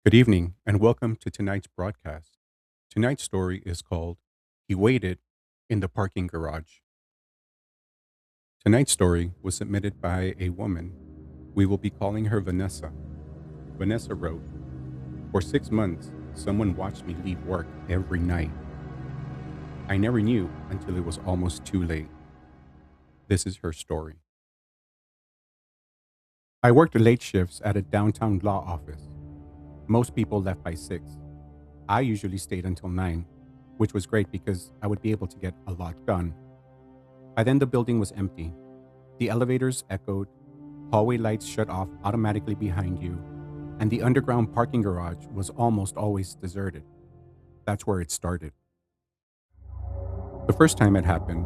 Good evening and welcome to tonight's broadcast. Tonight's story is called He Waited in the Parking Garage. Tonight's story was submitted by a woman. We will be calling her Vanessa. Vanessa wrote, "For 6 months, someone watched me leave work every night. I never knew until it was almost too late." This is her story. I worked late shifts at a downtown law office. Most people left by 6. I usually stayed until 9, which was great because I would be able to get a lot done. By then, the building was empty. The elevators echoed, hallway lights shut off automatically behind you, and the underground parking garage was almost always deserted. That's where it started. The first time it happened,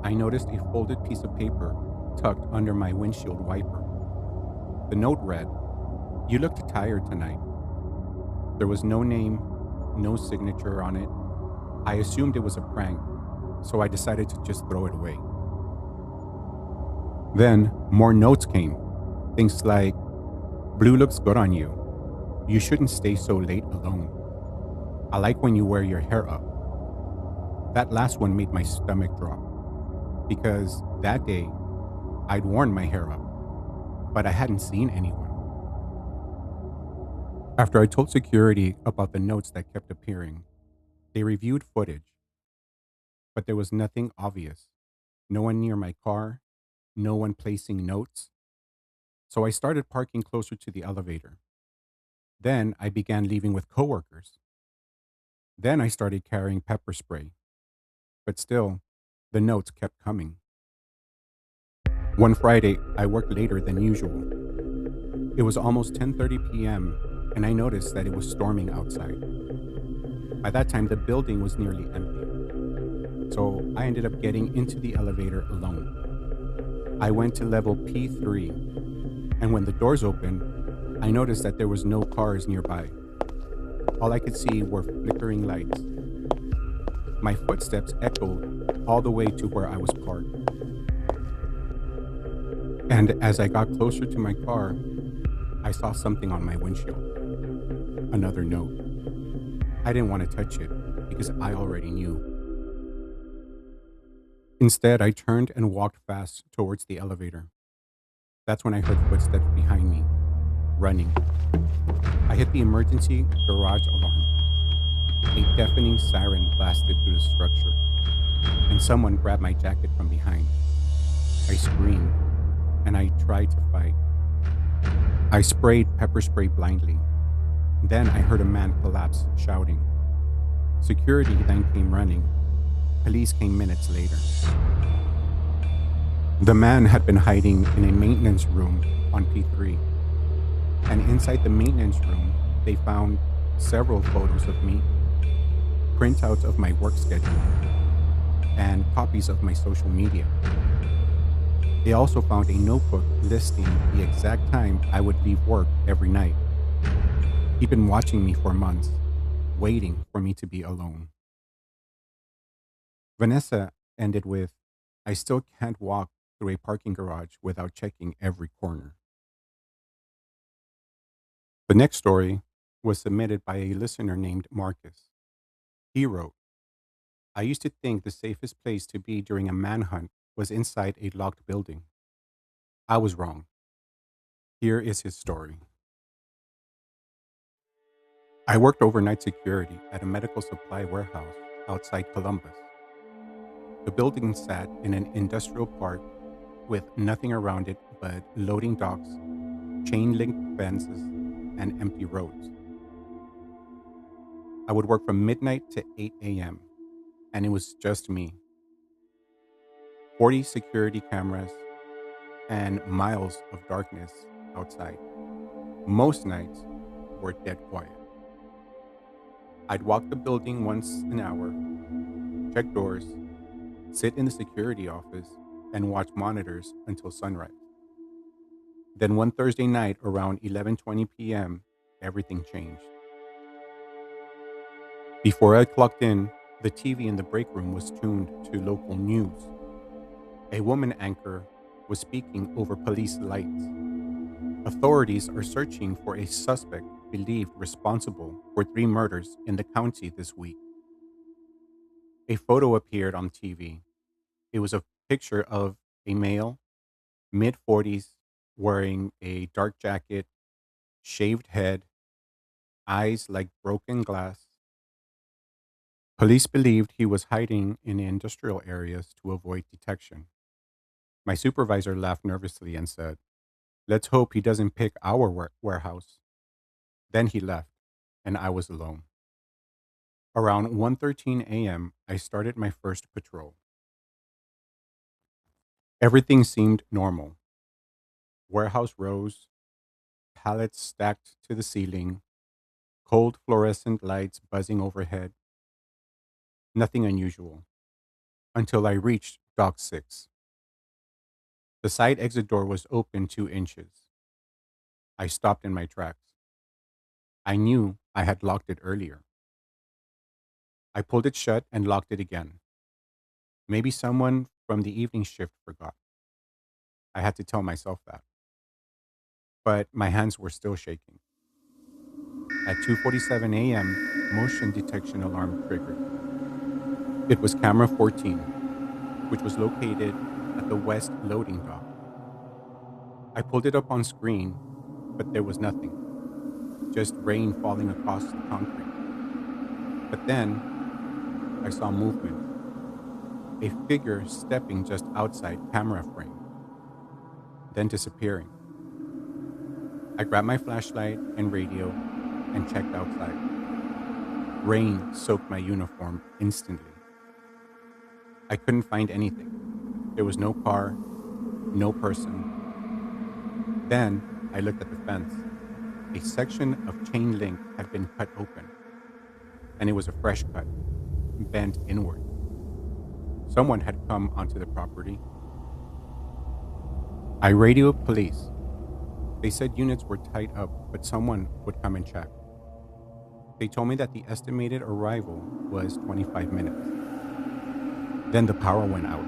I noticed a folded piece of paper tucked under my windshield wiper. The note read, "You looked tired tonight." There was no name, no signature on it. I assumed it was a prank, so I decided to just throw it away. Then, more notes came. Things like, "Blue looks good on you. You shouldn't stay so late alone. I like when you wear your hair up." That last one made my stomach drop, because that day, I'd worn my hair up, but I hadn't seen anyone. After I told security about the notes that kept appearing, they reviewed footage, but there was nothing obvious. No one near my car, no one placing notes. So I started parking closer to the elevator. Then I began leaving with coworkers. Then I started carrying pepper spray, but still, the notes kept coming. One Friday, I worked later than usual. It was almost 10:30 p.m., and I noticed that it was storming outside. By that time, the building was nearly empty, so I ended up getting into the elevator alone. I went to level P3, and when the doors opened, I noticed that there was no cars nearby. All I could see were flickering lights. My footsteps echoed all the way to where I was parked. And as I got closer to my car, I saw something on my windshield. Another note. I didn't want to touch it because I already knew. Instead, I turned and walked fast towards the elevator. That's when I heard footsteps behind me, running. I hit the emergency garage alarm. A deafening siren blasted through the structure, and someone grabbed my jacket from behind. I screamed, and I tried to fight. I sprayed pepper spray blindly. Then I heard a man collapse, shouting. Security then came running. Police came minutes later. The man had been hiding in a maintenance room on P3. And inside the maintenance room, they found several photos of me, printouts of my work schedule, and copies of my social media. They also found a notebook listing the exact time I would leave work every night. He'd been watching me for months, waiting for me to be alone. Vanessa ended with, "I still can't walk through a parking garage without checking every corner." The next story was submitted by a listener named Marcus. He wrote, "I used to think the safest place to be during a manhunt was inside a locked building. I was wrong. Here is his story. I worked overnight security at a medical supply warehouse outside Columbus. The building sat in an industrial park with nothing around it but loading docks, chain link fences, and empty roads. I would work from midnight to 8 a.m., and it was just me. 40 security cameras and miles of darkness outside. Most nights were dead quiet. I'd walk the building once an hour, check doors, sit in the security office, and watch monitors until sunrise. Then one Thursday night around 11:20 p.m., everything changed. Before I clocked in, the TV in the break room was tuned to local news. A woman anchor was speaking over police lights. Authorities are searching for a suspect believed responsible for 3 murders in the county this week. A photo appeared on TV. It was a picture of a male, mid 40s, wearing a dark jacket, shaved head, eyes like broken glass. Police believed he was hiding in industrial areas to avoid detection. My supervisor laughed nervously and said, "Let's hope he doesn't pick our warehouse." Then he left, and I was alone. Around 1:13 a.m., I started my first patrol. Everything seemed normal. Warehouse rows, pallets stacked to the ceiling, cold fluorescent lights buzzing overhead. Nothing unusual until I reached Dock 6. The side exit door was open 2 inches. I stopped in my tracks. I knew I had locked it earlier. I pulled it shut and locked it again. Maybe someone from the evening shift forgot. I had to tell myself that. But my hands were still shaking. At 2:47 a.m., motion detection alarm triggered. It was camera 14, which was located at the west loading dock. I pulled it up on screen, but there was nothing, just rain falling across the concrete. But then I saw movement, a figure stepping just outside camera frame, then disappearing. I grabbed my flashlight and radio and checked outside. Rain soaked my uniform instantly. I couldn't find anything. There was no car, no person. Then I looked at the fence. A section of chain link had been cut open, and it was a fresh cut, bent inward. Someone had come onto the property. I radioed police. They said units were tied up, but someone would come and check. They told me that the estimated arrival was 25 minutes. Then the power went out.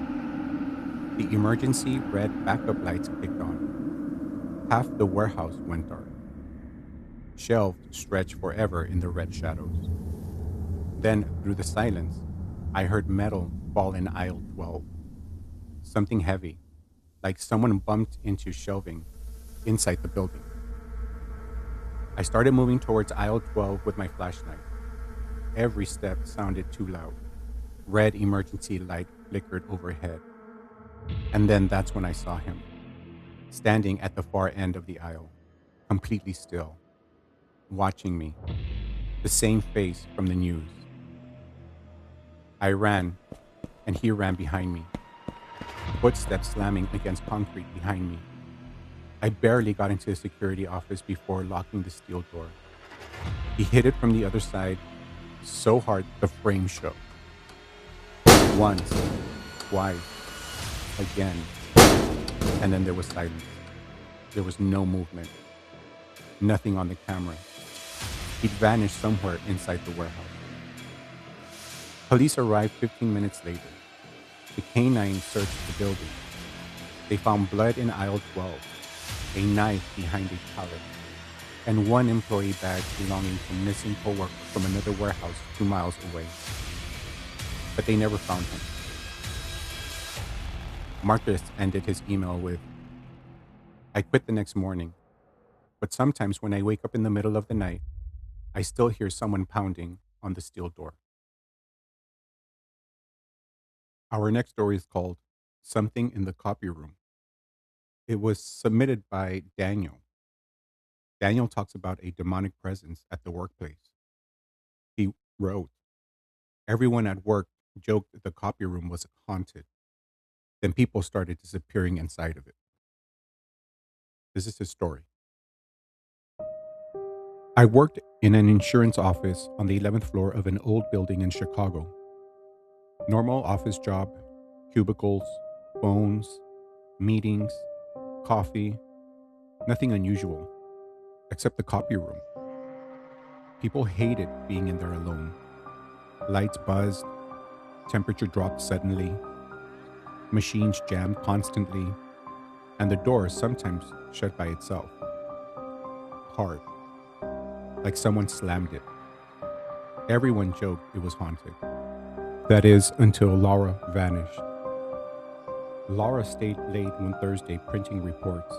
The emergency red backup lights kicked on. Half the warehouse went dark. Shelves stretched forever in the red shadows. Then, through the silence, I heard metal fall in aisle 12. Something heavy, like someone bumped into shelving inside the building. I started moving towards aisle 12 with my flashlight. Every step sounded too loud. Red emergency light flickered overhead. And then that's when I saw him, standing at the far end of the aisle, completely still, watching me, the same face from the news. I ran, and he ran behind me, footsteps slamming against concrete behind me. I barely got into the security office before locking the steel door. He hit it from the other side so hard the frame shook. Once, twice, again, and then there was silence. There was no movement, nothing on the camera. He'd vanished somewhere inside the warehouse. Police arrived 15 minutes later. The canine searched the building. They found blood in aisle 12, a knife behind a pallet, and one employee bag belonging to a missing coworker from another warehouse 2 miles away. But they never found him. Marcus ended his email with, "I quit the next morning, but sometimes when I wake up in the middle of the night, I still hear someone pounding on the steel door." Our next story is called Something in the Copy Room. It was submitted by Daniel. Daniel talks about a demonic presence at the workplace. He wrote, "Everyone at work joked the copy room was haunted. Then people started disappearing inside of it." This is his story. "I worked in an insurance office on the 11th floor of an old building in Chicago. Normal office job, cubicles, phones, meetings, coffee, nothing unusual, except the copy room. People hated being in there alone. Lights buzzed, temperature dropped suddenly, machines jammed constantly, and the door sometimes shut by itself. hard, like someone slammed it. Everyone joked it was haunted. That is, until Laura vanished. Laura stayed late one Thursday printing reports.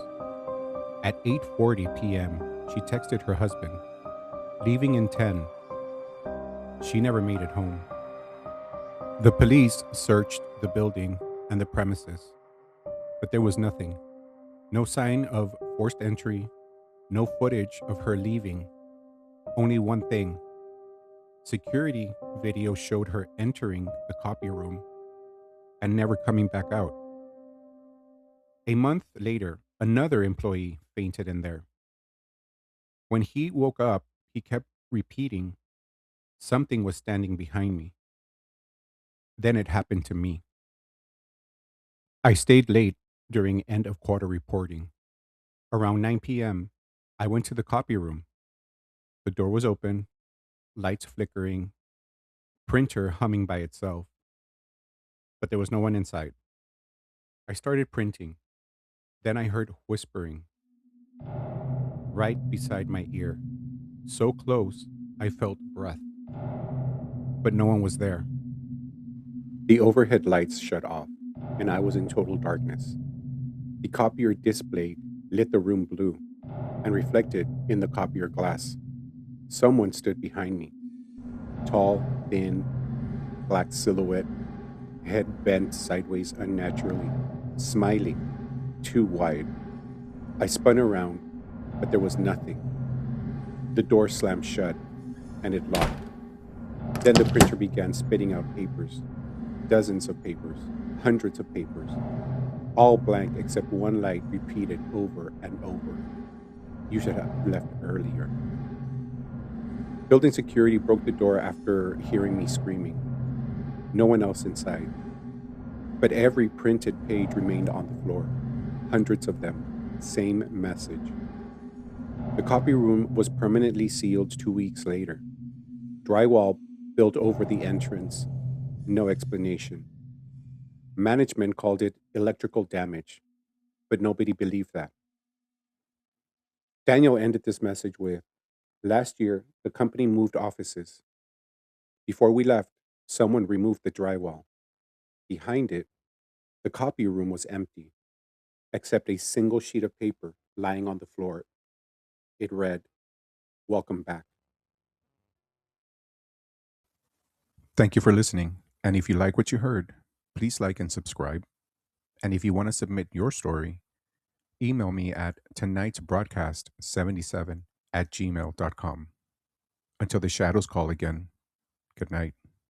At 8:40 p.m., she texted her husband, leaving in 10. She never made it home. The police searched the building and the premises, but there was nothing. No sign of forced entry, no footage of her leaving. Only one thing. Security video showed her entering the copy room and never coming back out. A month later, another employee fainted in there. When he woke up, he kept repeating, something was standing behind me. Then it happened to me. I stayed late during end of quarter reporting. Around 9 p.m., I went to the copy room. The door was open, lights flickering, printer humming by itself, but there was no one inside. I started printing. Then I heard whispering right beside my ear, so close I felt breath, but no one was there. The overhead lights shut off, and I was in total darkness. The copier display lit the room blue and reflected in the copier glass. Someone stood behind me, tall, thin, black silhouette, head bent sideways unnaturally, smiling, too wide. I spun around, but there was nothing. The door slammed shut, and it locked. Then the printer began spitting out papers, dozens of papers, hundreds of papers, all blank except one light repeated over and over. You should have left earlier. Building security broke the door after hearing me screaming. No one else inside. But every printed page remained on the floor. Hundreds of them. Same message. The copy room was permanently sealed 2 weeks later. Drywall built over the entrance. No explanation. Management called it electrical damage, but nobody believed that. Daniel ended this message with, last year, the company moved offices. Before we left, someone removed the drywall. Behind it, the copy room was empty, except a single sheet of paper lying on the floor. It read, welcome back. Thank you for listening. And if you like what you heard, please like and subscribe. And if you want to submit your story, email me at tonightsbroadcast77 at gmail.com. Until the shadows call again, good night.